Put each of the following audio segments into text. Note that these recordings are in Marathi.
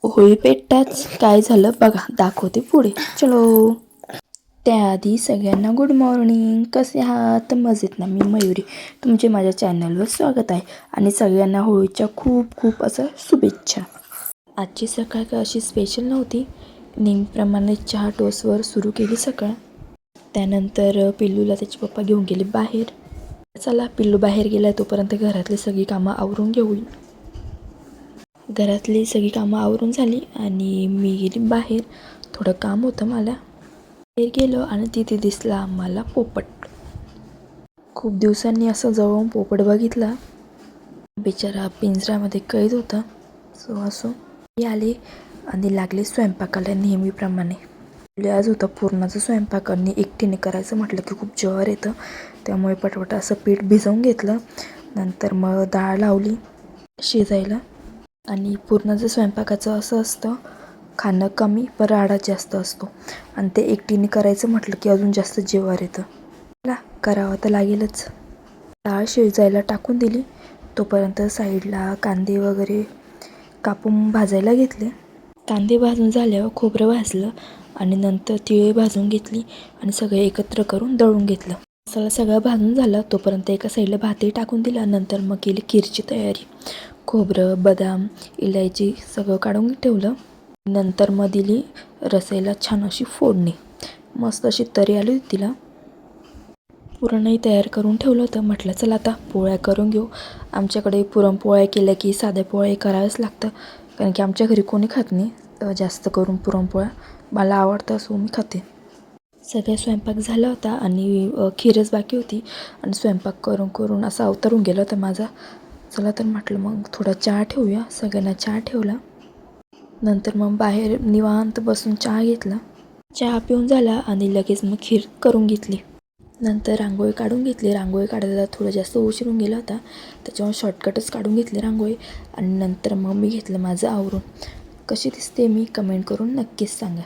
होळी पेटताच काय झालं बघा, दाखवते पुढे. चलो. त्याआधी सगळ्यांना गुड मॉर्निंग. कसे आहात? मजेत ना? मी मयुरी, तुमचे माझ्या चॅनलवर स्वागत आहे आणि सगळ्यांना होळीच्या खूप खूप असं शुभेच्छा. आजची सकाळ काय अशी स्पेशल नव्हती. नेहमीप्रमाणे चहा टोस्टवर सुरू केली सकाळ. त्यानंतर पिल्लूला त्याचे पप्पा घेऊन गेले बाहेर. चला, पिल्लू बाहेर गेला तोपर्यंत घरातली सगळी कामं आवरून घेऊन. घरातली सगळी कामं आवरून झाली आणि मी गेली बाहेर. थोडं काम होतं मला. बाहेर गेलो आणि तिथे दिसला आम्हाला पोपट. खूप दिवसांनी असं जवळून पोपट बघितला. बिचारा पिंजऱ्यामध्ये कैद होता. असो मी आले आणि लागले स्वयंपाकाला नेहमीप्रमाणे. आज होता पुरणाचा स्वयंपाक आणि एकटीने करायचं म्हटलं की खूप जीवावर येतं. त्यामुळे पटपट असं पीठ भिजवून घेतलं. नंतर मग डाळ लावली शिजायला. आणि पुरणाचं स्वयंपाकाचं असं असतं, खाणं कमी पण राडा जास्त असतो. आणि ते एकटीने करायचं म्हटलं की अजून जास्त जीवावर येतं. मला करावं तर लागेलच. डाळ शिजायला टाकून दिली. तोपर्यंत साईडला कांदे वगैरे कापून भाजायला घेतले. कांदे भाजून झाल्यावर खोबरं भाजलं आणि नंतर तिळे भाजून घेतली आणि सगळे एकत्र करून दळून घेतलं. मसाला सगळं भाजून झालं तोपर्यंत एका साईडला भातही टाकून दिला. नंतर मग केली खीरची तयारी. खोबरं, बदाम, इलायची सगळं काढून ठेवलं. नंतर मग दिली रस्याला छान अशी फोडणी. मस्त अशी तरी आली होती तिला. पुरणही तयार करून ठेवलं होतं. म्हटलं चला आता पोळ्या करून घेऊ. आमच्याकडे पुरणपोळ्या केल्या की साध्या पोळ्या करावंच लागतं, कारण की आमच्या घरी कोणी खात नाही जास्त करून पुरणपोळ्या. मला आवडतं असो मी खाते. सगळा स्वयंपाक झाला होता आणि खीरच बाकी होती आणि स्वयंपाक करून करून असा अवतरून गेला होता माझा. चला तर म्हटलं मग थोडा चहा ठेवूया. सगळ्यांना चहा ठेवला. नंतर मग बाहेर निवांत बसून चहा घेतला. चहा पिऊन झाला आणि लगेच मग खीर करून घेतली. नंतर रांगोळी काढून घेतली. रांगोळी काढायला थोडं जास्त उशीर होऊन गेला होता, त्याच्यामुळे शॉर्टकटच काढून घेतली रांगोळी. आणि नंतर मग मी घेतलं माझं आवरून. कशी दिसते मी कमेंट करून नक्कीच सांगा.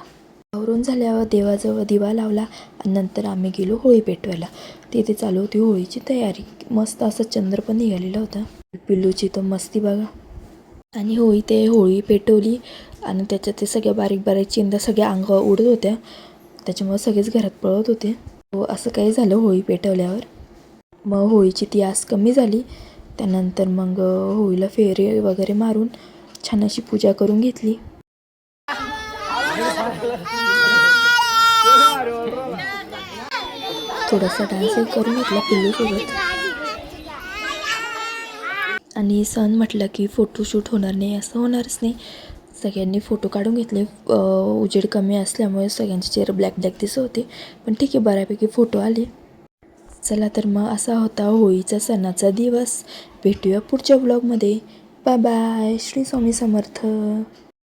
आवरून झाल्यावर देवाजवळ दिवा लावला आणि नंतर आम्ही गेलो होळी पेटवायला. तिथे चालू होती होळीची तयारी. मस्त असं चंद्र पण निघालेला होता. पिल्लूची तर मस्ती बघा. आणि होळी पेटवली आणि त्याच्यात ते सगळ्या बारीक बारीक चिंध्या सगळ्या अंगावर उडत होत्या. त्याच्यामुळे सगळेच घरात पळत होते. असं काही झालं होळी पेटवल्यावर. मग होळीची ती आस कमी झाली. त्यानंतर मग होळीला फेरे वगैरे मारून छान अशी पूजा करून घेतली. थोडासा डान्सही करून घेतला पिल्लूसोबत. आणि सण म्हटलं की फोटोशूट होणार नाही असं होणारच नाही. सगळ्यांनी फोटो काढून घेतले. उजेड कमी असल्यामुळे सगळ्यांचे चेहरे ब्लॅक ब्लॅक दिसत होते, पण ठीक आहे बऱ्यापैकी फोटो आले. चला तर मग असा होता होळीचा सणाचा दिवस. भेटूया पुढच्या ब्लॉगमध्ये. Bye bye. श्री स्वामी समर्थ.